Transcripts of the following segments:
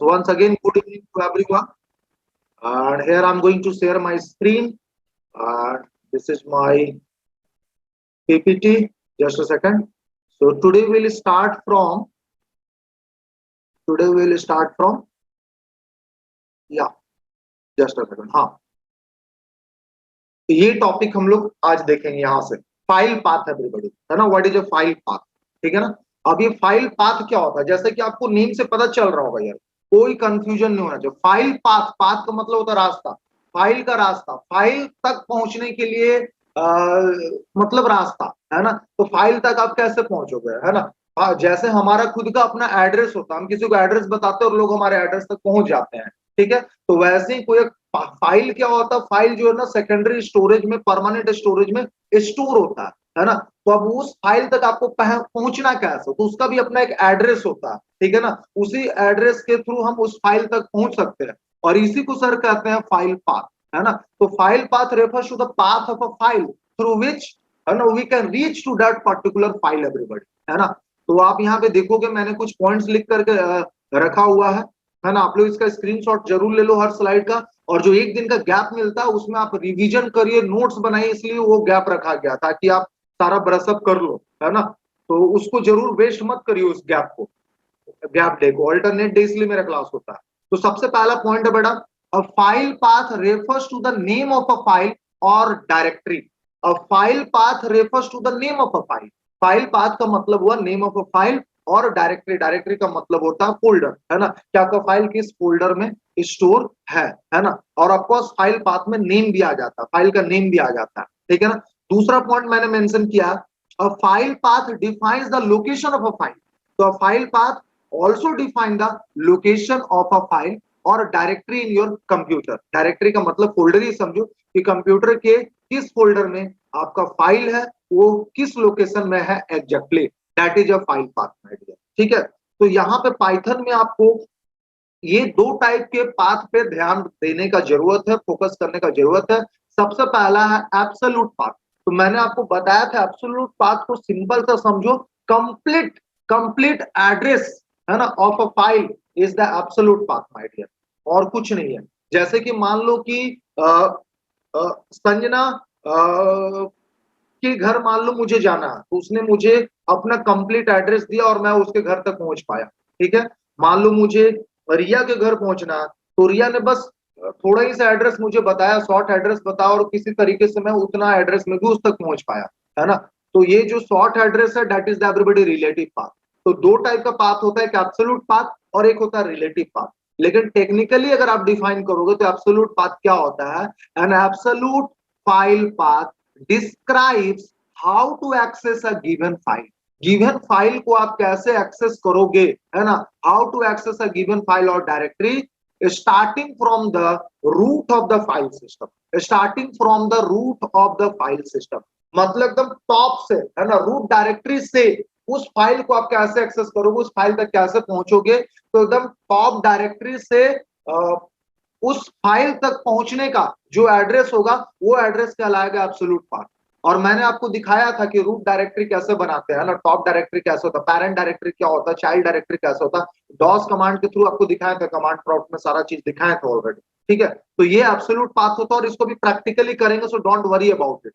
So once again, good evening to everyone. And here I'm going to share my screen. And this is my PPT. Just a second. So today we'll start from. Yeah. Just a second. हाँ. ये topic हम लोग आज देखेंगे यहाँ से. File path everybody, है ना. What is a file path? ठीक है ना. अब ये फाइल पाथ क्या होता है, जैसे कि आपको नेम से पता चल रहा होगा यार, कोई कंफ्यूजन नहीं होना चाहिए. फाइल पाथ, पाथ का मतलब होता है रास्ता, फाइल का रास्ता, फाइल तक पहुंचने के लिए मतलब रास्ता, है ना. तो फाइल तक आप कैसे पहुंचोगे, है ना. जैसे हमारा खुद का अपना एड्रेस होता है, हम किसी को एड्रेस बताते हैं और लोग हमारे एड्रेस तक पहुंच जाते हैं. ठीक है. तो वैसे ही कोई एक फाइल क्या होता है, फाइल जो है ना सेकेंडरी स्टोरेज में, परमानेंट स्टोरेज में स्टोर होता है ना. तो अब उस फाइल तक आपको पहुंचना कैसे, तो उसका भी अपना एक एड्रेस होता है. ठीक है ना. उसी एड्रेस के थ्रू हम उस फाइल तक पहुंच सकते हैं और इसी को सर कहते हैं फाइल पाथ, है ना. तो file path refers to the path of a file through which, है ना, we can reach to that particular file everybody, है ना. तो आप यहाँ पे देखोगे मैंने कुछ पॉइंट्स लिख करके रखा हुआ है ना. आप लोग इसका स्क्रीनशॉट जरूर ले लो हर स्लाइड का. और जो एक दिन का गैप मिलता है उसमें आप रिवीजन करिए, नोट्स बनाइए, इसलिए वो गैप रखा गया ताकि आप सारा ब्रशअप कर लो, है ना. तो उसको जरूर वेस्ट मत करिए उस गैप को, गैप डे को. ऑल्टरनेट डे इसलिए मेरा क्लास होता है. तो सबसे पहला पॉइंट है बेटा, a file path refers to the name of a file और directory. A file path refers to the name of a file. File path का मतलब हुआ नेम ऑफ अ फाइल, और डायरेक्टरी, डायरेक्टरी का मतलब होता है फोल्डर, है ना. क्या आपका फाइल किस फोल्डर में स्टोर है ना. और ऑफकोर्स फाइल पाथ में नेम भी आ जाता है, फाइल का नेम भी आ जाता है. ठीक है ना. दूसरा पॉइंट मैंने मेंशन किया, a file path defines the location of a file. तो a file path also define the location of a file or directory in your computer. Directory का मतलब फोल्डर ही समझो कि कंप्यूटर के किस फोल्डर में आपका फाइल है, वो किस लोकेशन में है exactly. That is a file path. ठीक है. तो यहाँ पे पाइथन में आपको ये दो टाइप के पाथ पे ध्यान देने का जरूरत है, फोकस करने का जरूरत है. सबसे पहला है एब्सोल्यूट पाथ. तो मैंने आपको बताया था एब्सोल्यूट पाथ को सिंपल सा समझो, कंप्लीट कंप्लीट एड्रेस, है ना, of a file is the absolute path my dear, और कुछ नहीं है. जैसे कि मान लो कि संजना के घर मान लो मुझे जाना है, तो उसने मुझे अपना कंप्लीट एड्रेस दिया और मैं उसके घर तक पहुंच पाया. ठीक है. मान लो मुझे रिया के घर पहुंचना है, तो रिया ने बस थोड़ा ही सा एड्रेस मुझे बताया, शॉर्ट एड्रेस बताया, और किसी तरीके से मैं उतना एड्रेस में भी उस तक पहुंच पाया, है ना. तो ये जो शॉर्ट एड्रेस है that is the everybody relative path. तो दो टाइप का पाथ होता है, एक एब्सोल्यूट पाथ और एक होता है रिलेटिव पाथ. लेकिन टेक्निकली अगर आप डिफाइन करोगे तो एब्सोल्यूट पाथ क्या होता है, an absolute file path describes how to access a given file. Given file को आप कैसे एक्सेस करोगे, है ना, how to access a given file और directory starting from the root of the file system. Starting from the root of the file system मतलब एकदम top से, है ना, रूट डायरेक्टरी से उस फाइल को आप कैसे एक्सेस करोगे, उस फाइल तक कैसे पहुंचोगे. तो एकदम टॉप डायरेक्टरी से उस फाइल तक पहुंचने का जो एड्रेस होगा वो एड्रेस कहलाएगा एब्सोल्यूट पाथ. और मैंने आपको दिखाया था कि रूट डायरेक्टरी कैसे बनाते हैं ना, टॉप डायरेक्टरी कैसे होता है, पैरेंट डायरेक्टरी क्या होता है, चाइल्ड डायरेक्टरी कैसे होता है. डॉस कमांड के थ्रू आपको दिखाया था, कमांड प्रॉम्प्ट में सारा चीज दिखाया था ऑलरेडी. ठीक है. तो ये एब्सोल्यूट पाथ होता है और इसको भी प्रैक्टिकली करेंगे, so don't worry about it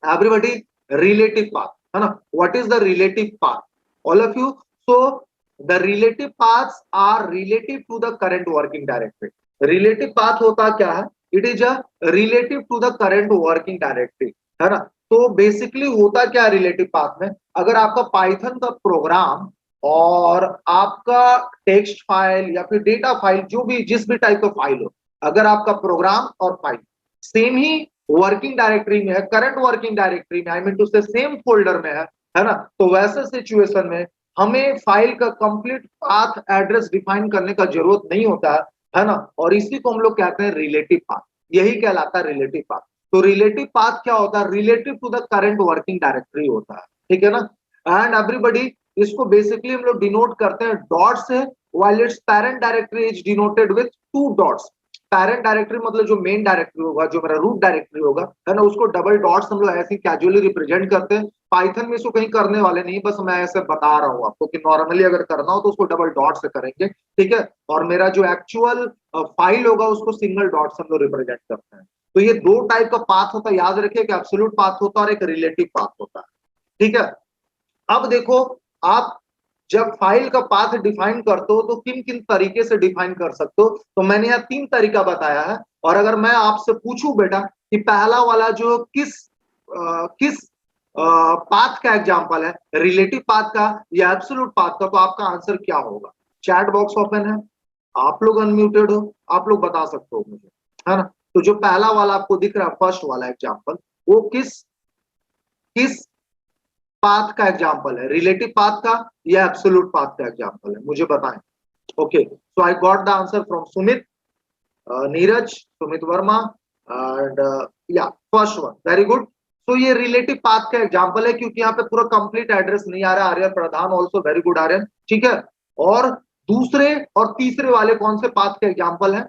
everybody. Relative path, है ना. What is the relative path all of you? So the relative paths are relative to the current working directory. Relative path होता क्या है, it is a relative to the current working directory, है ना. तो basically होता क्या है relative path में, अगर आपका पाइथन का प्रोग्राम और आपका टेक्स्ट फाइल या फिर डेटा फाइल, जो भी जिस भी टाइप का फाइल हो, अगर आपका प्रोग्राम और फाइल सेम ही वर्किंग डायरेक्टरी में है, करंट वर्किंग डायरेक्टरी में, आई मीन टू से सेम फोल्डर में है ना, तो वैसे सिचुएशन में हमें फाइल का कंप्लीट पाथ एड्रेस डिफाइन करने का जरूरत नहीं होता है ना. और इसी को हम लोग कहते हैं रिलेटिव पाथ. यही कहलाता है रिलेटिव पाथ. तो रिलेटिव पाथ क्या होता है, relative to the current working directory होता है. ठीक है ना. एंड एवरीबॉडी इसको बेसिकली हम लोग डिनोट करते हैं डॉट से, while its parent directory is denoted with two dots. Parent directory मतलब जो मेन डायरेक्टरी होगा, जो मेरा रूट डायरेक्टरी होगा, है ना, उसको डबल डॉट्स हम लोग ऐसे कैजुअली रिप्रेजेंट करते हैं। पाइथन में इसको कहीं करने वाले नहीं, बस मैं ऐसे बता रहा हूँ आपको कि नॉर्मली अगर करना हो तो उसको डबल डॉट से करेंगे, ठीक है। और मेरा जो एक्चुअल फाइल होगा उसको सिंगल डॉट से हम लोग रिप्रेजेंट करते हैं। तो ये दो टाइप का पाथ होता है, याद रखिए, एक एब्सोल्यूट पाथ होता है और एक रिलेटिव पाथ होता है, ठीक है। अब देखो, आप जब फाइल का पाथ डिफाइन करते हो तो किन किन तरीके से डिफाइन कर सकते हो, तो मैंने यहाँ 3 तरीका बताया है। और अगर मैं आपसे पूछूं बेटा कि पहला वाला जो किस पाथ का एग्जांपल है, रिलेटिव पाथ का या एब्सोल्यूट पाथ का, तो आपका आंसर क्या होगा? चैट बॉक्स ओपन है, आप लोग अनम्यूटेड हो, आप लोग बता सकते हो मुझे, है ना। तो जो पहला वाला आपको दिख रहा है, फर्स्ट वाला एग्जांपल, वो किस किस पाथ का एग्जांपल है? रिलेटिव पाथ का या एब्सोल्यूट पाथ का एग्जांपल है? मुझे बताएं। Okay, so I got the answer from Sumit, Neeraj, Sumit Verma, and या फर्स्ट वन, वेरी गुड। तो ये रिलेटिव पाथ का एग्जांपल है, क्योंकि यहाँ पे पूरा कंप्लीट एड्रेस नहीं आ रहा। आर्यन प्रधान ऑल्सो, वेरी गुड आर्यन, ठीक है। और दूसरे और तीसरे वाले कौन से पाथ का एग्जांपल है?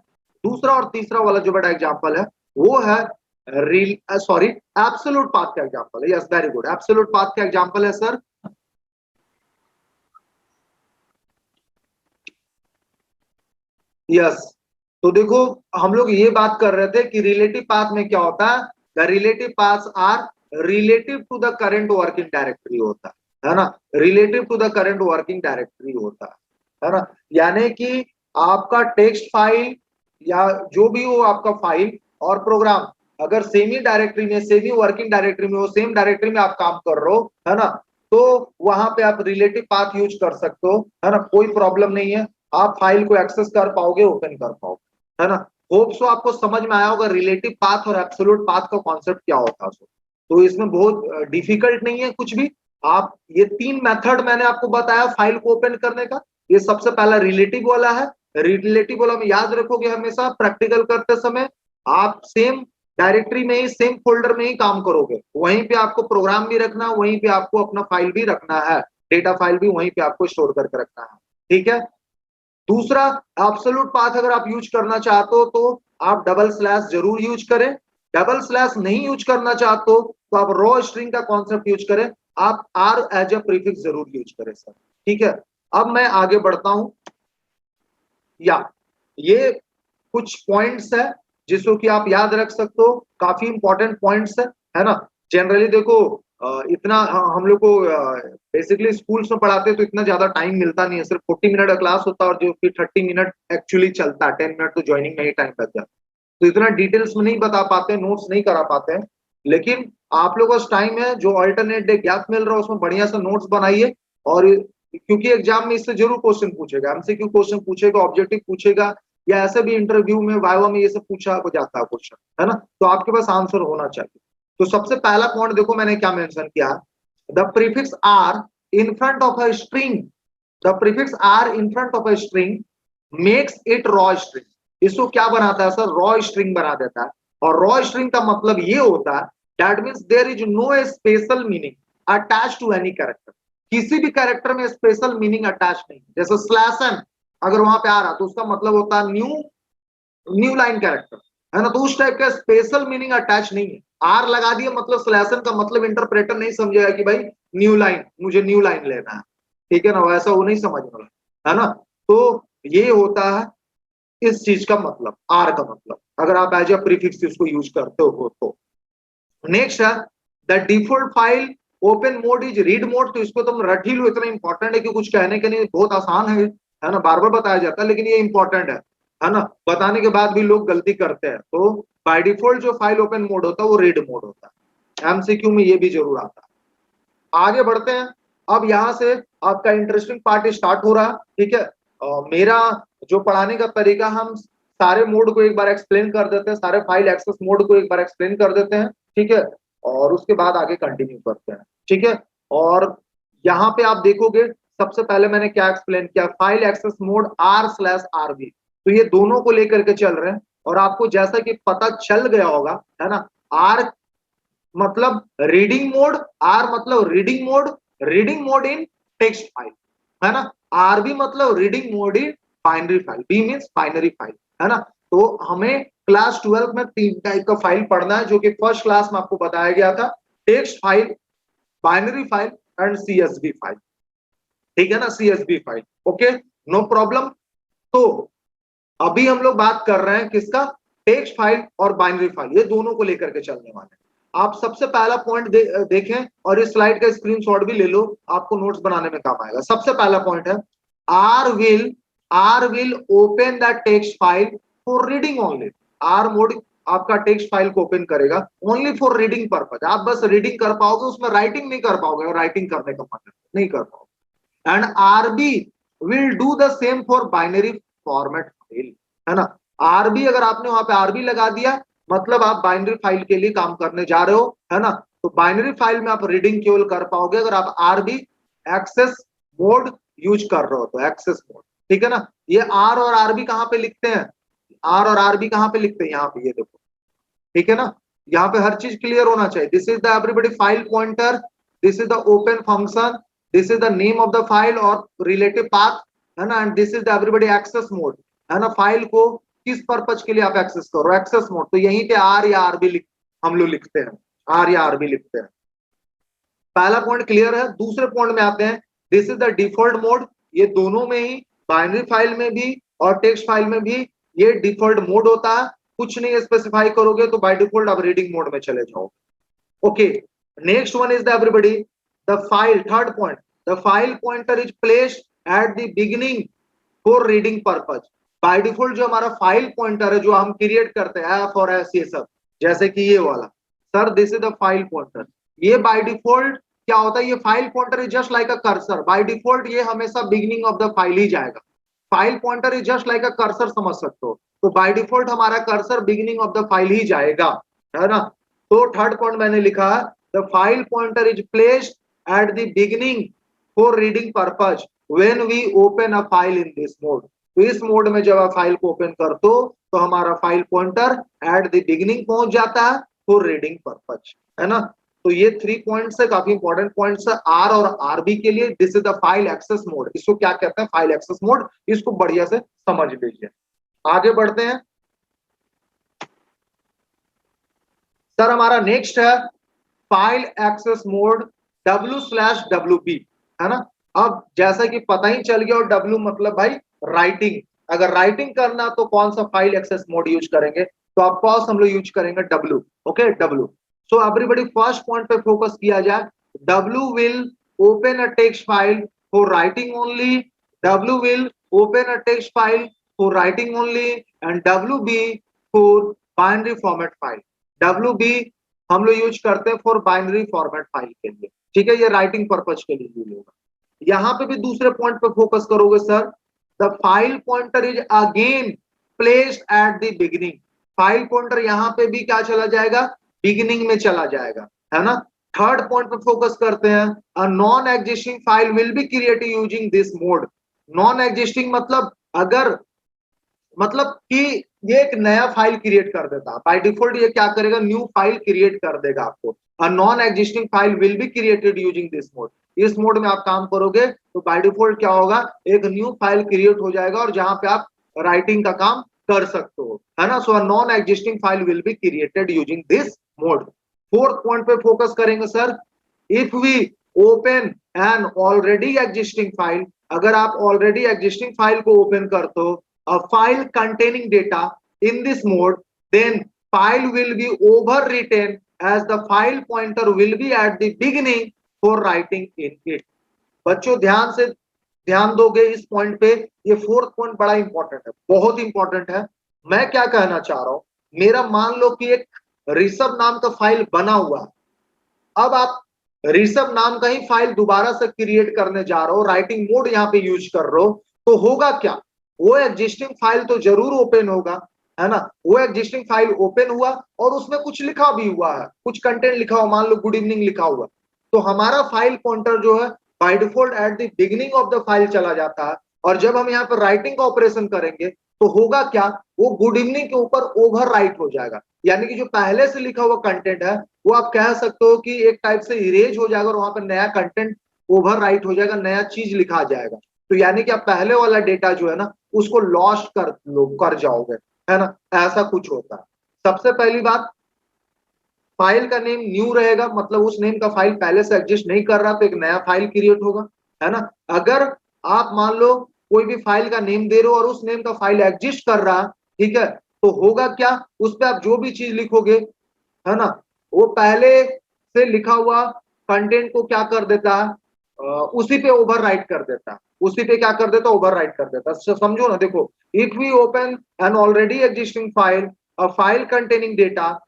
दूसरा और तीसरा वाला जो बड़ा एग्जांपल है वो है सॉरी, एब्सोल्यूट पाथ का एग्जांपल है। Yes, very good, absolute path का एग्जांपल है सर। यस, तो देखो, हम लोग ये बात कर रहे थे कि रिलेटिव पाथ में क्या होता है। The relative paths are relative to the current working directory होता है ना, relative to the current working directory होता है ना। यानी कि आपका टेक्स्ट फाइल या जो भी हो आपका फाइल और प्रोग्राम अगर सेम ही डायरेक्टरी में, सेम ही वर्किंग डायरेक्टरी में हो, सेम डायरेक्टरी में आप काम कर रहे हो, है ना, तो वहां पे आप रिलेटिव पाथ यूज कर सकते हो, है ना, कोई प्रॉब्लम नहीं है। आप फाइल को एक्सेस कर पाओगे, ओपन कर पाओगे, है ना। होप सो आपको समझ में आया होगा रिलेटिव पाथ और एब्सोल्यूट पाथ का कॉन्सेप्ट क्या होता है। तो इसमें बहुत डिफिकल्ट नहीं है कुछ भी। आप ये 3 मेथड मैंने आपको बताया फाइल को ओपन करने का। ये सबसे पहला रिलेटिव वाला है। रिलेटिव वाला में याद रखोगे हमेशा प्रैक्टिकल करते समय आप सेम डायरेक्टरी में ही, सेम फोल्डर में ही काम करोगे, वहीं पे आपको प्रोग्राम भी रखना, वहीं पे आपको अपना फाइल भी रखना है, डेटा फाइल भी वहीं पे आपको स्टोर करके रखना है, ठीक है। दूसरा, एब्सोल्यूट पाथ अगर आप यूज करना चाहते हो तो आप डबल स्लैश जरूर यूज करें। डबल स्लैश नहीं यूज करना चाहते हो तो आप रॉ स्ट्रिंग का कॉन्सेप्ट यूज करें। आप आर एज ए प्रीफिक्स जरूर यूज करें सर, ठीक है। अब मैं आगे बढ़ता हूं, या ये कुछ पॉइंट्स है जिसको कि आप याद रख सकते हो, काफी इंपॉर्टेंट पॉइंट्स है ना। जनरली देखो, इतना हम लोग को बेसिकली स्कूल्स में पढ़ाते हैं तो इतना ज्यादा टाइम मिलता नहीं है, सिर्फ 40 मिनट का क्लास होता है और जो फिर 30 मिनट एक्चुअली चलता है, 10 मिनट तो ज्वाइनिंग में ही टाइम लग जाता है, तो इतना डिटेल्स में नहीं बता पाते, नोट्स नहीं करा पाते हैं। लेकिन आप लोगों का टाइम है, जो अल्टरनेट डे गैप मिल रहा है उसमें बढ़िया से नोट्स बनाइए। और क्योंकि एग्जाम में इससे जरूर क्वेश्चन पूछेगा, एमसीक्यू क्वेश्चन पूछेगा, ऑब्जेक्टिव पूछेगा, या ऐसे भी इंटरव्यू में, वाइवा में ये सब पूछा हो जाता है क्वेश्चन, है ना, तो आपके पास आंसर होना चाहिए। तो सबसे पहला पॉइंट देखो मैंने क्या मेंशन किया, the prefix R in front of a string, the prefix R in front of a string makes it raw string. इसको क्या बनाता है सर? रॉ स्ट्रिंग बना देता है। और रॉ स्ट्रिंग का मतलब ये होता है, that means there is no special meaning attach to any character. किसी भी कैरेक्टर में स्पेशल मीनिंग अटैच नहीं। जैसे स्लैश एन अगर वहां पे आ रहा तो उसका मतलब होता है न्यू, न्यू लाइन कैरेक्टर, है ना, तो उस टाइप का स्पेशल मीनिंग अटैच नहीं है। आर लगा दिया मतलब स्लैश एन का मतलब इंटरप्रेटर नहीं समझेगा कि भाई न्यू लाइन, मुझे न्यू लाइन लेना है, ठीक है ना, वैसा वो नहीं समझ रहा, है ना। तो ये होता है इस चीज का मतलब, आर का मतलब, अगर आप एज ए प्रीफिक्स इसको यूज करते हो तो। नेक्स्ट है the default file open mode is read mode. तो इसको तुम रट ही लो, इतना इंपॉर्टेंट है कि कुछ कहने के नहीं, बहुत आसान है ना, बार बार बताया जाता है लेकिन ये इंपॉर्टेंट है ना, बताने के बाद भी लोग गलती करते हैं। तो बाय डिफॉल्ट जो फाइल ओपन मोड होता है वो रीड मोड होता है। एमसीक्यू में ये भी जरूर आता है। आगे बढ़ते हैं। अब यहां से आपका इंटरेस्टिंग पार्ट स्टार्ट हो रहा है, ठीक है। मेरा जो पढ़ाने का तरीका, हम सारे मोड को एक बार एक्सप्लेन कर देते हैं, सारे फाइल एक्सेस मोड को एक बार एक्सप्लेन कर देते हैं, ठीक है, और उसके बाद आगे कंटिन्यू करते हैं, ठीक है। और यहाँ पे आप देखोगे सबसे पहले मैंने क्या एक्सप्लेन किया, फाइल एक्सेस मोड r/rb, तो ये दोनों को लेकर के चल रहे हैं। और आपको जैसा कि पता चल गया होगा, है ना, आर मतलब रीडिंग मोड, आर मतलब reading mode, reading mode in text file, है ना। आरबी मतलब reading mode in binary file, B means binary file, है ना। तो हमें क्लास 12 में 3 टाइप का फाइल पढ़ना है, जो कि फर्स्ट क्लास में आपको बताया गया था, text file, binary file and CSV file, ठीक है ना, CSV file. Okay, no problem. तो अभी हम लोग बात कर रहे हैं किसका, टेक्स्ट फाइल और बाइनरी फाइल, ये दोनों को लेकर के चलने वाले हैं। आप सबसे पहला पॉइंट देखें और इस स्लाइड का स्क्रीनशॉट भी ले लो, आपको नोट्स बनाने में काम आएगा। सबसे पहला पॉइंट है R will open the text file for reading only. R mode आपका टेक्स्ट फाइल को ओपन करेगा ओनली फॉर रीडिंग पर्पज। आप बस रीडिंग कर पाओगे, उसमें राइटिंग नहीं कर पाओगे, राइटिंग करने का मतलब नहीं कर पाओगे। And RB will do the same for binary format file, है ना। आरबी, अगर आपने वहां पे आरबी लगा दिया मतलब आप बाइनरी फाइल के लिए काम करने जा रहे हो, है ना। तो बाइनरी फाइल में आप रीडिंग केवल कर पाओगे अगर आप आरबी एक्सेस मोड यूज कर रहे हो, तो एक्सेस मोड, ठीक है ना। ये आर और आरबी कहां पे लिखते हैं, आर और आरबी कहां पे लिखते हैं, यहाँ पे, ये देखो, ठीक है ना। यहाँ पे हर चीज क्लियर होना चाहिए। This is the everybody file pointer, this is the open function, this is the name of the file और रिलेटिव पाथ, है ना। And this is the everybody access mode, है ना। फाइल को किस पर्पज के लिए आप एक्सेस करो, एक्सेस मोड। तो यहीं पे आर या आरबी हम लोग लिखते हैं, आर या आरबी लिखते हैं। पहला पॉइंट क्लियर है। दूसरे पॉइंट में आते हैं, this is the default mode. ये दोनों में ही, बाइनरी फाइल में भी और टेक्स्ट फाइल में भी ये डिफॉल्ट मोड होता है। कुछ नहीं स्पेसिफाई करोगे तो बाय डिफॉल्ट आप रीडिंग मोड में चले जाओगे। Okay, next one is the everybody the file, third point, the file pointer is placed at the beginning for reading purpose. By default जो हमारा फाइल पॉइंटर है, जो हम क्रिएट करते हैं एफ और एस, ये सब, जैसे कि ये वाला, sir this is the file pointer. ये बाय डिफॉल्ट क्या होता है, ये file pointer is just like a cursor. By default ये हमेशा बिगिनिंग ऑफ द फाइल ही जाएगा। File pointer is just like a cursor, समझ सकते हो। तो बाय डिफॉल्ट हमारा cursor beginning of the file ही जाएगा, है ना। तो थर्ड पॉइंट मैंने लिखा है, the file pointer is placed at the beginning for reading purpose when we open a file in this mode. तो इस मोड में जब आप फाइल को ओपन करते हो तो हमारा file pointer eight the beginning पहुंच जाता है फॉर रीडिंग पर्पज, है ना। तो ये 3 पॉइंट्स है, काफी इंपॉर्टेंट पॉइंट्स है आर और आरबी के लिए। This is the file access mode. इसको क्या कहते हैं, फाइल एक्सेस मोड। इसको बढ़िया से समझ लीजिए। आगे बढ़ते हैं सर, हमारा नेक्स्ट है फाइल एक्सेस मोड W/WB, है ना। अब जैसा कि पता ही चल गया, और W मतलब भाई राइटिंग। अगर राइटिंग करना तो कौन सा फाइल एक्सेस मोड यूज करेंगे, तो ऑफकोर्स हम लोग यूज करेंगे W। Okay, W। So everybody first point पे फोकस किया जाए। W will open a text file for writing only, W will open a text file for writing only, and WB for binary format file. WB हम लोग use करते हैं for binary format file के लिए, ठीक है। ये राइटिंग पर्पज के लिए यूज होगा। यहाँ पे भी दूसरे पॉइंट पे फोकस करोगे sir, the file pointer is again placed at the beginning. File pointer यहाँ पे भी क्या चला जाएगा, बिगिनिंग में चला जाएगा, है ना। थर्ड पॉइंट पे फोकस करते हैं, अ non existing file will be created using this mode. Non existing मतलब अगर, मतलब कि ये एक नया फाइल क्रिएट कर देता है। बाय डिफॉल्ट ये क्या करेगा, न्यू फाइल क्रिएट कर देगा आपको। अ non existing file will be created using this mode. इस मोड में आप काम करोगे तो बाय डिफॉल्ट क्या होगा, एक न्यू फाइल क्रिएट हो जाएगा और जहां पे आप राइटिंग का काम कर सकते हो, है ना। So a non existing file will be created using this mode. Fourth point पे फोकस करेंगे sir, if we open an already existing file. अगर आप ऑलरेडी एग्जिस्टिंग फाइल को ओपन करते हो, a file containing data in this mode, then file will be overwritten as the file pointer will be at the beginning for writing in it। बच्चों ध्यान दोगे इस point पे। ये फोर्थ पॉइंट बड़ा इंपॉर्टेंट है, बहुत इंपॉर्टेंट है। मैं क्या कहना चाह रहा हूं, मेरा मान लो कि एक ऋषभ नाम का फाइल बना हुआ है। अब आप ऋषभ नाम का ही फाइल दोबारा से क्रिएट करने जा रहे हो, राइटिंग मोड यहाँ पे यूज कर रहे हो, तो होगा क्या, वो एग्जिस्टिंग फाइल तो जरूर ओपन होगा, है ना। वो एग्जिस्टिंग फाइल ओपन हुआ और उसमें कुछ लिखा भी हुआ है, कुछ कंटेंट लिखा हुआ, मान लो गुड इवनिंग लिखा हुआ, तो हमारा फाइल पॉइंटर जो है by default eight the beginning of the file चला जाता है। और जब हम यहाँ पर राइटिंग का ऑपरेशन करेंगे तो होगा क्या, वो गुड इवनिंग के ऊपर ओवर राइट हो जाएगा। यानी कि जो पहले से लिखा हुआ कंटेंट है वो आप कह सकते हो कि एक टाइप से इरेज हो जाएगा और वहां पर नया कंटेंट ओवर राइट हो जाएगा, नया चीज लिखा जाएगा। तो यानी कि आप पहले वाला डेटा जो है ना उसको लॉस्ट कर जाओगे। है ना, ऐसा कुछ होता है। सबसे पहली बात, फाइल का नेम न्यू रहेगा, मतलब उस नेम का फाइल पहले से एग्जिस्ट नहीं कर रहा तो एक नया फाइल क्रिएट होगा, है ना। अगर आप मान लो कोई भी फाइल का नेम दे रहे हो और उस नेम का फाइल एग्जिस्ट कर रहा, ठीक है, तो होगा क्या, उस पर आप जो भी चीज लिखोगे, है ना, वो पहले से लिखा हुआ कंटेंट को क्या कर देता है, उसी पे ओवर राइट कर देता है, उसी पे क्या कर देता है, ओवर राइट कर देता है। समझो ना, देखो, if we open an already existing file, a file containing data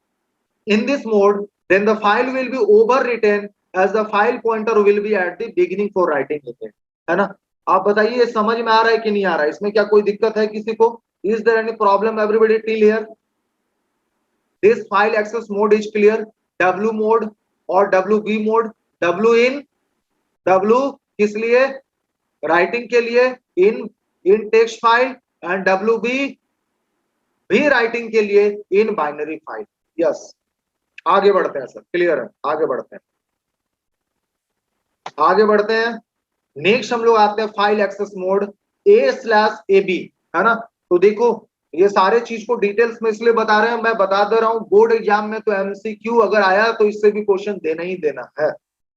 in this mode, then the file will be overwritten as the file pointer will be at the beginning for writing it, है ना। आप बताइए समझ में आ रहा है कि नहीं आ रहा है, इसमें क्या कोई दिक्कत है किसी को? Is there any problem everybody till here? This file access mode is clear. W mode और WB mode, W in, W किस लिए, राइटिंग के लिए, इन टेक्स्ट फाइल, एंड WB भी राइटिंग के लिए इन बाइनरी फाइल। यस, आगे बढ़ते हैं सर, क्लियर है, आगे बढ़ते हैं, आगे बढ़ते हैं। नेक्स्ट हम लोग आते हैं फाइल एक्सेस मोड A/AB, है ना। तो देखो, ये सारे चीज को डिटेल्स में इसलिए बता रहे हैं, मैं बता दे रहा हूं, बोर्ड एग्जाम में तो MCQ अगर आया तो इससे भी क्वेश्चन देना ही देना है,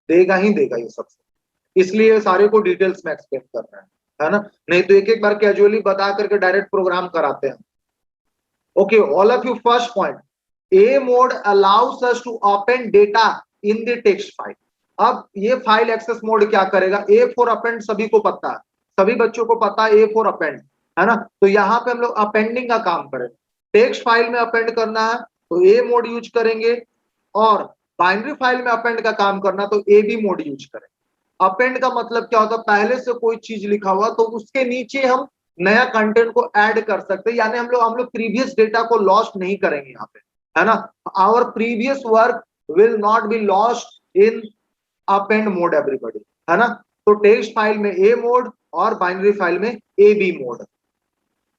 देगा ही देगा ये सबसे, इसलिए सारे को डिटेल्स में एक्सप्लेन कर रहे है ना, नहीं तो एक एक बार कैजुअली बता करके डायरेक्ट प्रोग्राम कराते हैं। Okay, all of you, first point, A mode allows us to append data in the text file। अब ये फाइल एक्सेस मोड क्या करेगा, A for append सभी को पता है, सभी बच्चों को पता है A for append, है ना। तो यहाँ पे हम लोग अपेंडिंग का काम करेंगे, टेक्स्ट फाइल में अपेंड करना है तो A मोड यूज करेंगे, और बाइनरी फाइल में अपेंड का काम करना तो AB मोड यूज करेंगे। अपेंड का मतलब क्या होता है, पहले से कोई चीज लिखा हुआ तो उसके नीचे हम नया कंटेंट को ऐड कर सकते हैं, यानी हम लोग प्रीवियस डेटा को लॉस्ट नहीं करेंगे यहाँ पे, है ना। Our previous work will not be lost in append mode everybody, है ना। तो टेक्स्ट फाइल में A मोड और बाइनरी फाइल में AB mode.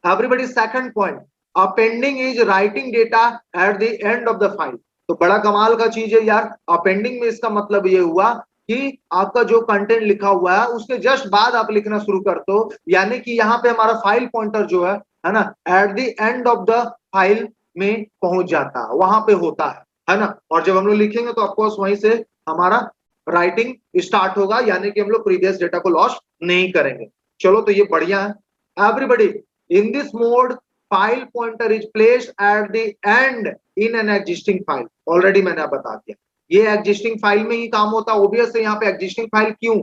Everybody, second point, appending is writing data at the end of the file. तो बड़ा कमाल का चीज है यार, अपेंडिंग में इसका मतलब ये हुआ कि आपका जो कंटेंट लिखा हुआ है उसके जस्ट बाद आप लिखना शुरू करते हो, यानी कि यहाँ पे हमारा फाइल पॉइंटर जो है ना, eight the end of the file में पहुंच जाता है, वहां पे होता है ना। और जब हम लोग लिखेंगे तो ऑफकोर्स वहीं से हमारा राइटिंग स्टार्ट होगा, यानी कि हम लोग प्रीवियस डेटा को लॉस नहीं करेंगे। चलो, तो ये बढ़िया है। Everybody, in this mode file pointer is placed at the and in an existing file. Already मैंने बता दिया, ये एग्जिस्टिंग फाइल में ही काम होता है। ऑब्वियस है, यहाँ पे एग्जिस्टिंग फाइल क्यों,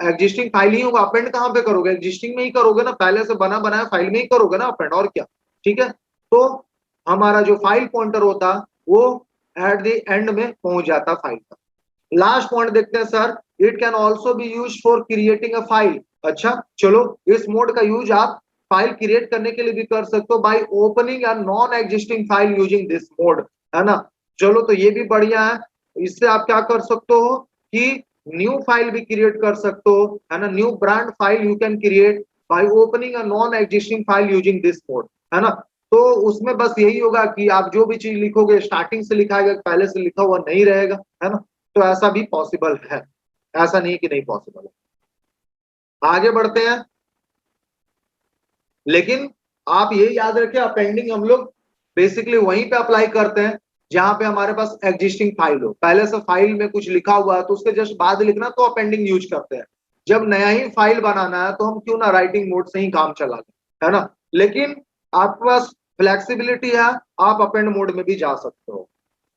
एग्जिस्टिंग फाइल ही होगा, अपेंड कहाँ पे करोगे, एग्जिस्टिंग में ही करोगे ना, पहले से बना बनाया फाइल में ही करोगे ना अपेंड, और क्या, ठीक है। तो हमारा जो फाइल पॉइंटर होता वो एट द एंड में पहुंच जाता फाइल का। लास्ट पॉइंट देखते हैं sir, it can also be use for creating a file. अच्छा, चलो, इस मोड का यूज आप फाइल क्रिएट करने के लिए भी कर सकते हो by opening a non existing file using this mode, है ना। चलो, तो ये भी बढ़िया है, इससे आप क्या कर सकते हो कि न्यू फाइल भी क्रिएट कर सकते हो, है ना। New brand file you can create by opening a non existing file using this mode, है ना। तो उसमें बस यही होगा कि आप जो भी चीज लिखोगे स्टार्टिंग से लिखा है, पहले से लिखा हुआ नहीं रहेगा, है ना। तो ऐसा भी पॉसिबल है, ऐसा नहीं कि नहीं पॉसिबल है। आगे बढ़ते हैं, लेकिन आप ये याद रखें, अपेंडिंग हम लोग बेसिकली वहीं पे अप्लाई करते हैं जहां पे हमारे पास एग्जिस्टिंग फाइल हो, पहले से फाइल में कुछ लिखा हुआ है तो उसके जस्ट बाद लिखना, तो अपेंडिंग यूज करते हैं। जब नया ही फाइल बनाना है तो हम क्यों ना राइटिंग मोड से ही काम चला लें, है ना। लेकिन आपके पास फ्लेक्सिबिलिटी है, आप अपेंड मोड में भी जा सकते हो।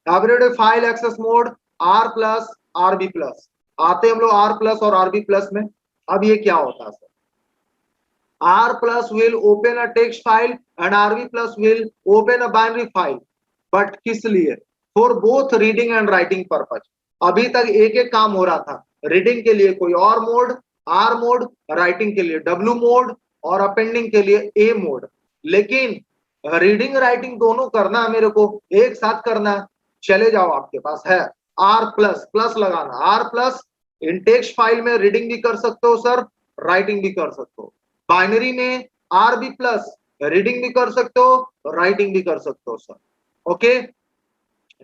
Everyday file access mode R+ RB+, आते हम लोग R+ और RB+ में। अब ये क्या होता है sir, R+ will open a text file and RB+ will open a binary file, but किस लिए, for both reading and writing purpose। अभी तक एक एक काम हो रहा था, रीडिंग के लिए कोई और मोड R मोड, राइटिंग के लिए W मोड, और अपेंडिंग के लिए A मोड। लेकिन रीडिंग राइटिंग दोनों करना है मेरे को, एक साथ करना है, चले जाओ, आपके पास है R++ लगाना, R+ इन टेक्स्ट फाइल में रीडिंग भी कर सकते हो सर, राइटिंग भी कर सकते हो। बाइनरी में RB+, रीडिंग भी कर सकते हो, राइटिंग भी कर सकते हो सर। ओके,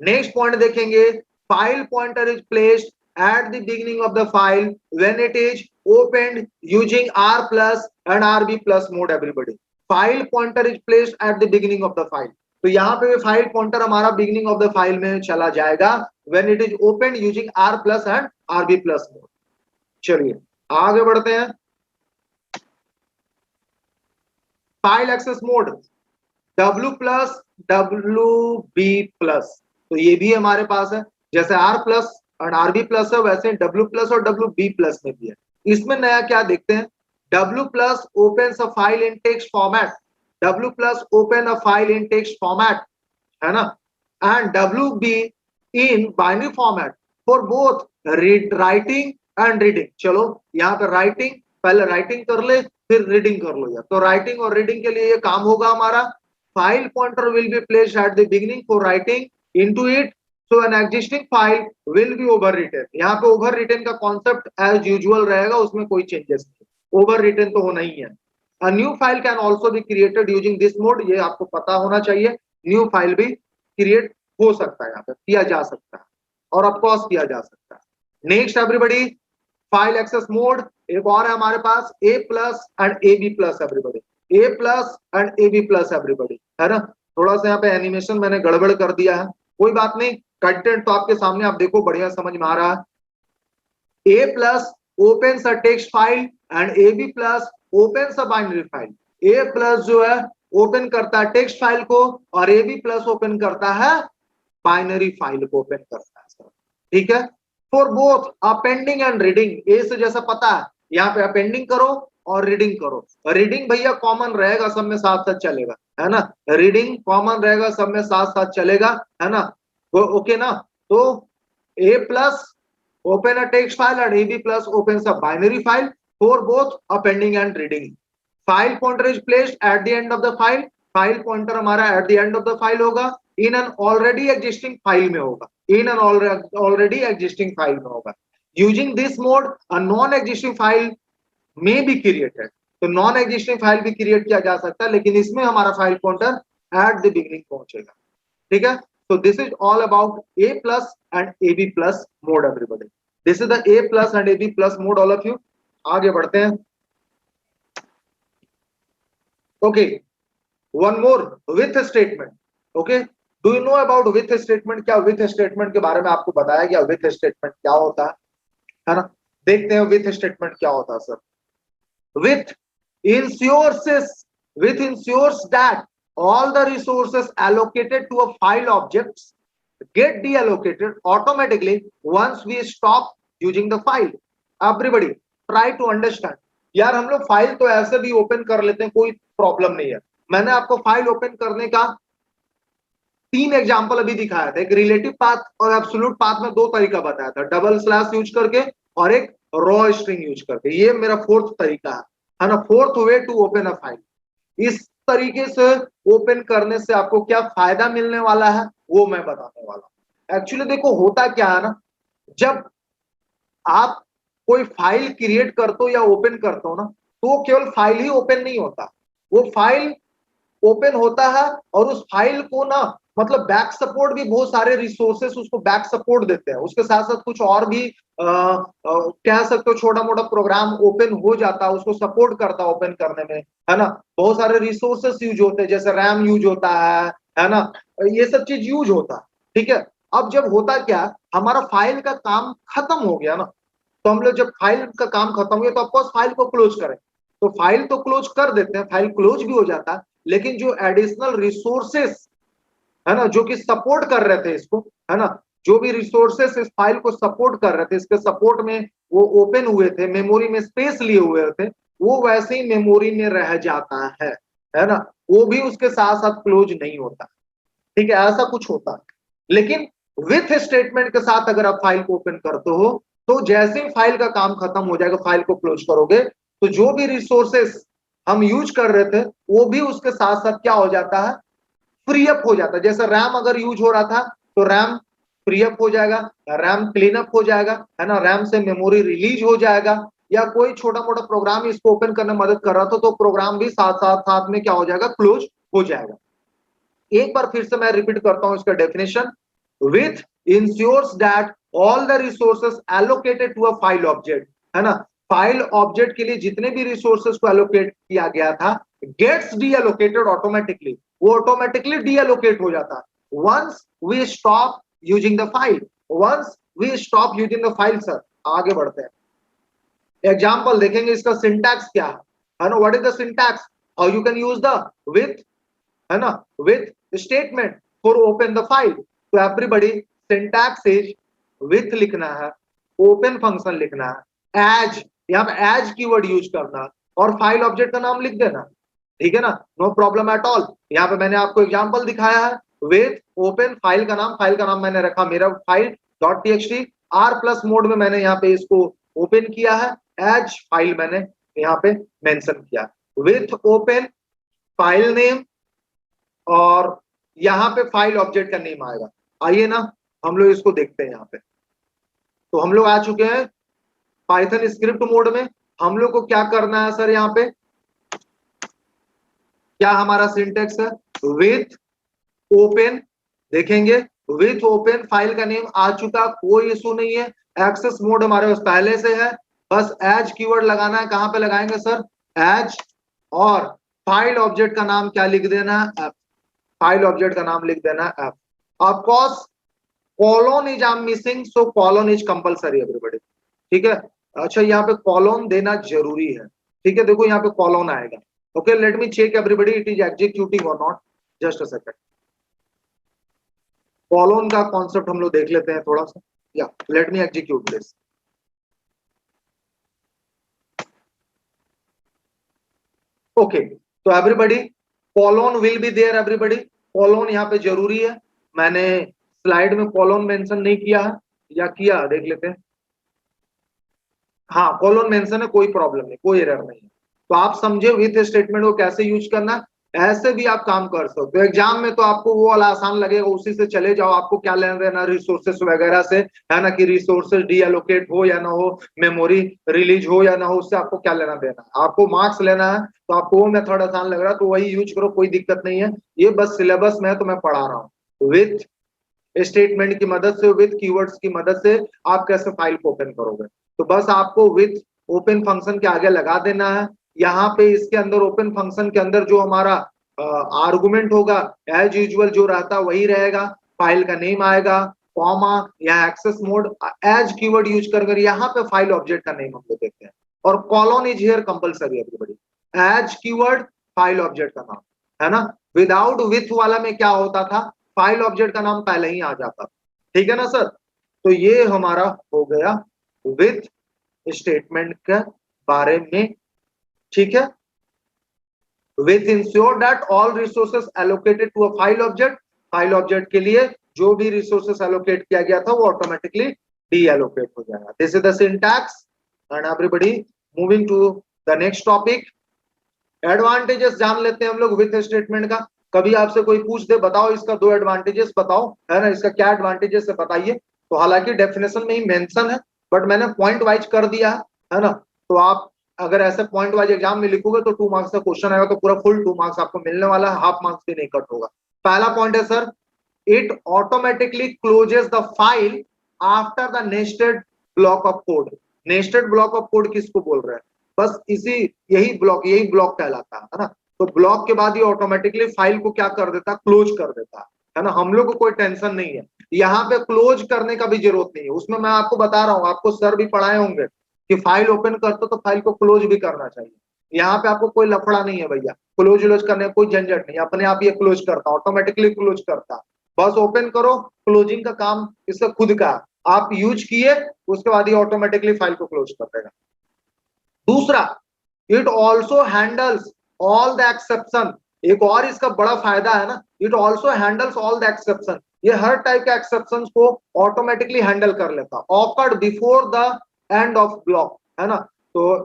नेक्स्ट पॉइंट देखेंगे, file pointer is placed at the beginning of the file when it is opened using R+ and RB+ mode everybody। File pointer is placed at the beginning of the file. तो यहाँ पे file pointer हमारा beginning of the file में चला जाएगा when it is open using R plus and RB plus mode. चलिए आगे बढ़ते हैं। File access mode W plus WB plus, तो ये भी हमारे पास है। जैसे R प्लस और RB प्लस है वैसे W प्लस और WB प्लस में भी है। इसमें नया क्या देखते हैं, W plus opens a file in text format, W plus open a file in text format, है ना, and WB in binary format for both writing and reading। चलो यहाँ पे राइटिंग, पहले राइटिंग कर ले फिर रीडिंग कर लो यार। तो राइटिंग और रीडिंग के लिए ये काम होगा हमारा, file pointer will be placed at the beginning for writing into it, so an existing file will be overwritten. यहाँ पे ओवर रिटन का कॉन्सेप्ट एज यूजुअल रहेगा, उसमें कोई चेंजेस नहीं, ओवर रिटन तो होना ही है। A new file can also be created using this mode, ये आपको पता होना चाहिए। न्यू फाइल भी क्रिएट हो सकता है, यहाँ पे किया जा सकता है और ऑफकोर्स किया जा सकता है। Next everybody, file access mode एक और है हमारे पास, A plus and AB plus everybody, A plus and AB plus everybody, है ना। थोड़ा सा यहाँ पे एनिमेशन मैंने गड़बड़ कर दिया है, कोई बात नहीं, कंटेंट तो आपके सामने, आप देखो बढ़िया समझ में आ रहा है। A plus opens a text file and AB plus opens a binary file। A plus जो है ओपन करता है टेक्स्ट फाइल को और AB प्लस ओपन करता है बाइनरी फाइल को ओपन करता है, ठीक है। For both appending and reading, A से जैसा पता है यहाँ पे अपेंडिंग करो और रीडिंग करो। रीडिंग भैया कॉमन रहेगा, सब में साथ साथ चलेगा, है ना, रीडिंग कॉमन रहेगा, सब में साथ साथ चलेगा, है ना, ओके ना। तो A plus open a text file and AB plus opens a binary file for both appending and reading। File pointer is placed at the end of the file, file pointer हमारा at the end of the file होगा, in an already existing file में होगा, in an already existing file में होगा। Using this mode a non existing file may be created, तो non existing file भी create किया जा सकता है, लेकिन इसमें हमारा file pointer eight the beginning पहुंचेगा, ठीक है। So this is all about A plus and AB plus mode everybody। This is the A plus and AB plus mode all of you। आगे बढ़ते हैं। Okay, one more with statement। Okay, do you know about with statement? क्या with statement के बारे में आपको बताया गया with statement क्या होता है ना। देखते हैं with statement क्या होता है sir. With ensures that all the resources allocated to a file objects get deallocated automatically once we stop using the file। Everybody try to understand। यार हम लोग फाइल तो ऐसे भी ओपन कर लेते हैं, कोई प्रॉब्लम नहीं है। मैंने आपको फाइल ओपन करने का 3 एग्जांपल अभी दिखाया था, एक रिलेटिव पाथ और एब्सोल्यूट पाथ में 2 तरीका बताया था, डबल स्लैश यूज करके और एक रॉ स्ट्रिंग यूज करके। ये मेरा 4th तरीका है ना, 4th way to open a file. इस तरीके से ओपन करने से आपको क्या फायदा मिलने वाला है वो मैं बताने वाला हूं। एक्चुअली देखो होता क्या है ना, जब आप कोई फाइल क्रिएट करते हो या ओपन करते हो ना, तो वो केवल फाइल ही ओपन नहीं होता, वो फाइल ओपन होता है और उस फाइल को ना मतलब बैक सपोर्ट भी, बहुत सारे रिसोर्सेस उसको बैक सपोर्ट देते हैं। उसके साथ साथ कुछ और भी कह सकते हो छोटा मोटा प्रोग्राम ओपन हो जाता है, उसको सपोर्ट करता है ओपन करने में, है ना। बहुत सारे रिसोर्सेस यूज होते हैं, जैसे रैम यूज होता है ना, ये सब चीज यूज होता है, ठीक है। अब जब होता क्या, हमारा फाइल का काम खत्म हो गया ना, तो हम लोग जब फाइल का काम खत्म हो गया तो ऑफकोर्स फाइल को क्लोज करें, तो फाइल तो क्लोज कर देते हैं, फाइल क्लोज भी हो जाता है, लेकिन जो एडिशनल रिसोर्सेस है ना, जो कि सपोर्ट कर रहे थे इसको, है ना, जो भी रिसोर्सेस इस फाइल को सपोर्ट कर रहे थे, इसके सपोर्ट में वो ओपन हुए थे, मेमोरी में स्पेस लिए हुए थे, वो वैसे ही मेमोरी में रह जाता है ना, वो भी उसके साथ साथ क्लोज नहीं होता, ठीक है, ऐसा कुछ होता है। लेकिन विथ स्टेटमेंट के साथ अगर आप फाइल को ओपन करते हो, तो जैसे ही फाइल का काम खत्म हो जाएगा, फाइल को क्लोज करोगे, तो जो भी रिसोर्सेस हम यूज कर रहे थे वो भी उसके साथ साथ क्या हो जाता है, फ्री अप हो जाता है। जैसे रैम अगर यूज हो रहा था तो रैम फ्री अप हो जाएगा, रैम क्लीन अप हो जाएगा, है ना, रैम से मेमोरी रिलीज हो जाएगा, या कोई छोटा मोटा प्रोग्राम इसको ओपन करने में मदद कर रहा था तो प्रोग्राम भी साथ साथ साथ में क्या हो जाएगा, क्लोज हो जाएगा। एक बार फिर से मैं रिपीट करता हूं इसका definition. With ensures that all the resources allocated to a file object, है ना, फाइल ऑब्जेक्ट के लिए जितने भी रिसोर्सेस को एलोकेट किया गया था गेट्स डीएलोकेटेड ऑटोमेटिकली, वो ऑटोमेटिकली डीएलोकेट हो जाता है once we stop using the file, once we stop using the file. Sir आगे बढ़ते हैं, एग्जाम्पल देखेंगे, इसका सिंटैक्स क्या है ना, what is the syntax, how you can use the with, है ना, with statement for open the file. तो एवरीबॉडी सिंटैक्स इज विथ लिखना है, ओपन फंक्शन लिखना है, एज यहाँ पे एज कीवर्ड यूज करना और फाइल ऑब्जेक्ट का नाम लिख देना, ठीक है ना, नो प्रॉब्लम एट ऑल। यहाँ पे मैंने आपको एग्जांपल दिखाया है विथ ओपन, फाइल का नाम मैंने रखा मेरा file dot TXT, R plus mode में मैंने यहाँ पे इसको ओपन किया है, एज फाइल मैंने यहाँ पे मेंशन किया, विथ ओपन फाइल नेम, और यहाँ पे फाइल ऑब्जेक्ट का नेम आएगा। आइए ना हम लोग इसको देखते हैं यहाँ पे। तो हम लोग आ चुके हैं पाइथन स्क्रिप्ट मोड में। हम लोग को क्या करना है सर, यहाँ पे क्या हमारा सिंटेक्स है, विथ ओपन, देखेंगे विथ ओपन फाइल का नेम आ चुका, कोई इशू नहीं है, एक्सेस मोड हमारे पास पहले से है, बस एज कीवर्ड लगाना है। कहां पे लगाएंगे सर, एज, और फाइल ऑब्जेक्ट का नाम क्या लिख देना है, एफ, फाइल ऑब्जेक्ट का नाम लिख देना है F. Of course colon is I am missing, so colon is compulsory everybody, ठीक है। अच्छा यहाँ पे कॉलोन देना जरूरी है, ठीक है, देखो यहाँ पे कॉलोन आएगा। Okay let me check everybody it is executing और not, just a second. Colon का कॉन्सेप्ट हम लोग देख लेते हैं थोड़ा सा, या let me execute this. Okay तो everybody colon will be there, everybody colon यहाँ पे जरूरी है। मैंने स्लाइड में कॉलोन मेंशन नहीं किया है, या किया, देख लेते हैं। हाँ कॉलोन मेंशन है, कोई प्रॉब्लम नहीं, कोई एरर नहीं है। तो आप समझे विथ स्टेटमेंट को कैसे यूज करना है, ऐसे भी आप काम कर सकते हो। एग्जाम में तो आपको वो वाला आसान लगेगा, उसी से चले जाओ, आपको क्या लेना देना रिसोर्सेस वगैरह से, है ना, कि रिसोर्सेस डीएलोकेट हो या ना हो, मेमोरी रिलीज हो या ना हो, उससे आपको क्या लेना देना है। आपको मार्क्स लेना है तो आपको वो मेथड आसान लग रहा है तो वही यूज करो, कोई दिक्कत नहीं है। ये बस सिलेबस में है तो मैं पढ़ा रहा हूँ। विथ स्टेटमेंट की मदद से, विथ कीवर्ड्स की मदद से आप कैसे फाइल को ओपन करोगे। तो बस आपको विथ ओपन फंक्शन के आगे लगा देना है। यहाँ पे इसके अंदर ओपन फंक्शन के अंदर जो हमारा आर्गुमेंट होगा एज यूजुअल जो रहता वही रहेगा, फाइल का नेम आएगा, कॉमा, यहाँ access mode, as keyword use कर यहाँ पे फाइल ऑब्जेक्ट का नेम हम लोग देखते हैं, और colon is here compulsory everybody, as keyword file object का नाम, है ना। विदाउट विथ वाला में क्या होता था, फाइल ऑब्जेक्ट का नाम पहले ही आ जाता, ठीक है ना सर। तो ये हमारा हो गया विथ स्टेटमेंट के बारे में, ठीक है। With ensure that all resources allocated to a file object, file object के लिए जो भी रिसोर्सेस एलोकेट किया गया था वो ऑटोमेटिकली डी एलोकेट हो जाएगा। This is the syntax and everybody moving to the next topic. Advantages जान लेते हैं हम लोग विथ स्टेटमेंट का। कभी आपसे कोई पूछ दे बताओ इसका दो एडवांटेजेस बताओ, है ना, इसका क्या एडवांटेजेस है बताइए, तो हालांकि डेफिनेशन में ही मेंशन है बट मैंने पॉइंट वाइज कर दिया है ना। तो आप अगर ऐसे पॉइंट वाइज एग्जाम में लिखोगे तो 2 मार्क्स का क्वेश्चन आएगा तो पूरा फुल 2 मार्क्स आपको मिलने वाला है, हाफ मार्क्स भी नहीं कट होगा। पहला पॉइंट है sir, it automatically closes the file after the nested block of code. Nested block of code किसको बोल रहे हैं, बस इसी यही ब्लॉक कहलाता है ना। तो ब्लॉक के बाद ये ऑटोमेटिकली फाइल को क्या कर देता है, क्लोज कर देता है ना। हम लोग को कोई टेंशन नहीं है, यहाँ पे क्लोज करने का भी जरूरत नहीं है। उसमें मैं आपको बता रहा हूँ, आपको सर भी पढ़ाए होंगे कि फाइल ओपन करते तो फाइल को क्लोज भी करना चाहिए। यहाँ पे आपको कोई लफड़ा नहीं है भैया, क्लोज व्लोज करने का कोई झंझट नहीं, अपने आप ये क्लोज करता, ऑटोमेटिकली क्लोज करता। बस ओपन करो, क्लोजिंग का काम इसका खुद का, आप यूज किए उसके बाद ये ऑटोमेटिकली फाइल को क्लोज कर देगा। दूसरा, it also handles all the exception. एक और इसका बड़ा फायदा है ना, it also handles all the exception. ये हर टाइप के एक्सेप्शन को ऑटोमेटिकली हैंडल कर लेता, awkward before the end of block, है ना। तो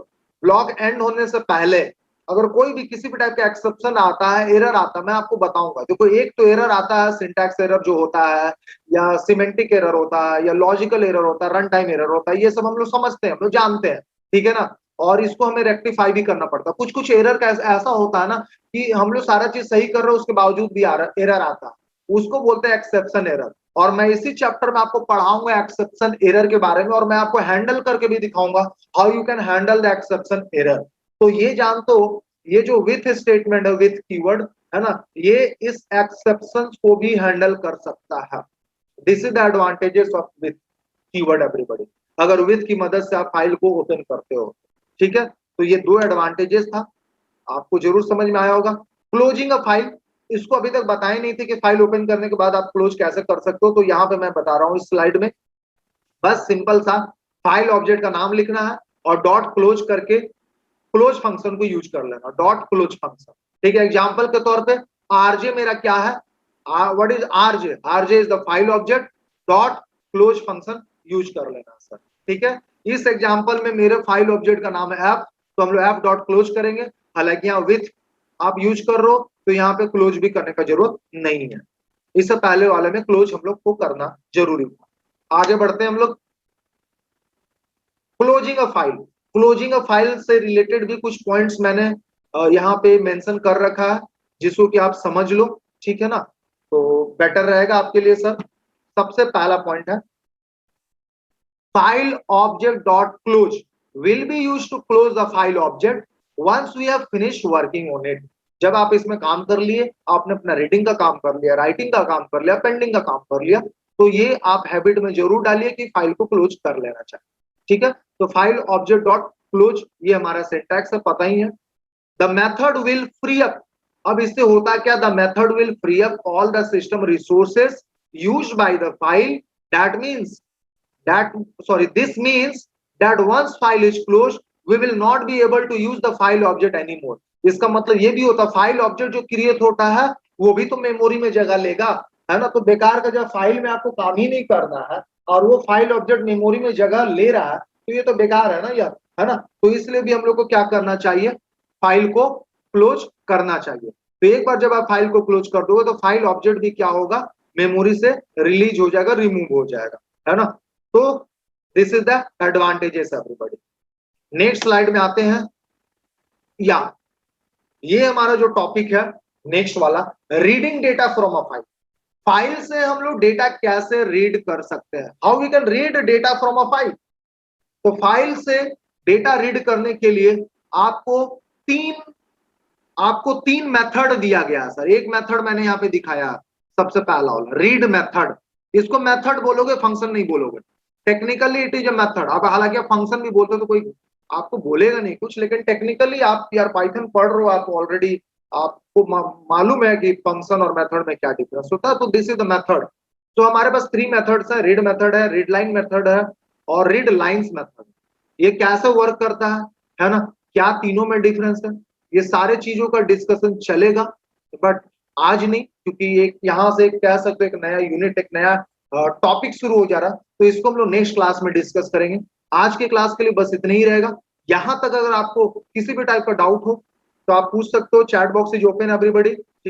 ब्लॉक एंड होने से पहले अगर कोई भी किसी भी टाइप का एक्सेप्शन आता है, एरर आता है, मैं आपको बताऊंगा। देखो एक तो एरर आता है सिंटैक्स एरर जो होता है, या सिमेंटिक एरर होता है, या लॉजिकल एरर होता है, रन टाइम एरर होता है, ये सब हम लोग समझते हैं, हम लोग जानते हैं, ठीक है ना। और इसको हमें रेक्टिफाई भी करना पड़ता है। कुछ कुछ एरर का ऐसा होता है ना कि हम लोग सारा चीज सही कर रहे हो उसके बावजूद भी एरर आता है, उसको बोलते हैं एक्सेप्शन एरर। और मैं इसी चैप्टर में आपको पढ़ाऊंगा एक्सेप्शन एरर के बारे में, और मैं आपको हैंडल करके भी दिखाऊंगा how you can handle the exception error. तो ये जान तो ये जो विथ स्टेटमेंट है, विथ कीवर्ड है ना, ये इस एक्सेप्शन को भी हैंडल कर सकता है। This is the advantages of with keyword everybody, अगर विथ की मदद से आप फाइल को ओपन करते हो। ठीक है, तो ये दो एडवांटेजेस था, आपको जरूर समझ में आया होगा। क्लोजिंग अ फाइल, इसको अभी तक बताए नहीं थे कि फाइल ओपन करने के बाद आप क्लोज कैसे कर सकते हो, तो यहाँ पे मैं बता रहा हूँ इस स्लाइड में। बस सिंपल सा फाइल ऑब्जेक्ट का नाम लिखना है और डॉट क्लोज करके क्लोज फंक्शन को यूज कर लेना, डॉट क्लोज फंक्शन। ठीक है, एग्जांपल के तौर पे आरजे मेरा क्या है, what is RJ, RJ is the file object, dot close function use कर लेना सर। ठीक है, इस एग्जांपल में मेरे फाइल ऑब्जेक्ट का नाम है एफ, तो हम लोग एफ डॉट क्लोज करेंगे। हालांकि यहाँ विथ आप यूज कर रहे हो तो यहाँ पे क्लोज भी करने का जरूरत नहीं है, इससे पहले वाले में क्लोज हम लोग को करना जरूरी था। आगे बढ़ते हैं हम लोग। Closing a file, closing a file से रिलेटेड भी कुछ पॉइंट्स मैंने यहाँ पे मेंशन कर रखा है, जिसको कि आप समझ लो। ठीक है ना, तो बेटर रहेगा आपके लिए सर। सबसे पहला पॉइंट है file object dot close will be used to close the file object once we have finished working on it. जब आप इसमें काम कर लिए, आपने अपना रीडिंग का काम कर लिया, राइटिंग का काम कर लिया, पेंडिंग का काम कर लिया, तो ये आप हैबिट में जरूर डालिए कि फाइल को क्लोज कर लेना चाहिए। ठीक है, तो फाइल ऑब्जेक्ट डॉट क्लोज ये हमारा सिंटैक्स है, पता ही है। The method will free up, अब इससे होता क्या, the method will free up all the system resources used by the file, that means that sorry this means that once file is closed we will not be able to use the file object anymore। इसका मतलब ये भी होता, file object जो create होता है वो भी तो मेमोरी में जगह लेगा, है ना, तो बेकार का जब फाइल में आपको काम ही नहीं करना है और वो फाइल ऑब्जेक्ट मेमोरी में जगह ले रहा है, तो ये तो बेकार है ना यार, है ना। तो इसलिए भी हम लोग को क्या करना चाहिए, फाइल को क्लोज करना चाहिए। तो एक बार जब आप फाइल को क्लोज कर दोगे तो फाइल ऑब्जेक्ट भी क्या होगा, मेमोरी से रिलीज हो जाएगा, रिमूव हो जाएगा, है ना। तो this is the advantages everybody. Next slide में आते हैं। या ये हमारा जो टॉपिक है नेक्स्ट वाला, reading data from a file. File से हम लोग डेटा कैसे रीड कर सकते हैं, how we can read data from a file. तो फाइल से डेटा रीड करने के लिए आपको तीन आपको तीन मेथड दिया गया है सर। एक मेथड मैंने यहाँ पे दिखाया, सबसे पहला वाला रीड मेथड। इसको मेथड बोलोगे, फंक्शन नहीं बोलोगे। Technically it is a method. अब हालांकि आप फंक्शन भी बोलते हो तो कोई आपको बोलेगा नहीं कुछ, लेकिन टेक्निकली आप यार पाइथन पढ़ रहे हो, आप ऑलरेडी आपको मालूम है कि फंक्शन और मेथड में क्या डिफरेंस होता है। तो दिस इज द मेथड। तो हमारे पास थ्री मेथड्स है, रीड मेथड है, रीड लाइन मेथड है और रीड लाइंस मेथड। ये कैसे वर्क करता है ना, क्या तीनों में डिफरेंस है, ये सारे चीजों का डिस्कशन चलेगा, बट आज नहीं, क्योंकि एक यहाँ से कह सकते एक नया यूनिट, एक नया टॉपिक शुरू हो जा रहा है, तो इसको हम लोग नेक्स्ट क्लास में डिस्कस करेंगे। आज के क्लास के लिए बस इतना ही रहेगा। यहाँ तक अगर आपको किसी भी टाइप का डाउट हो तो आप पूछ सकते हो, chat box is open everybody.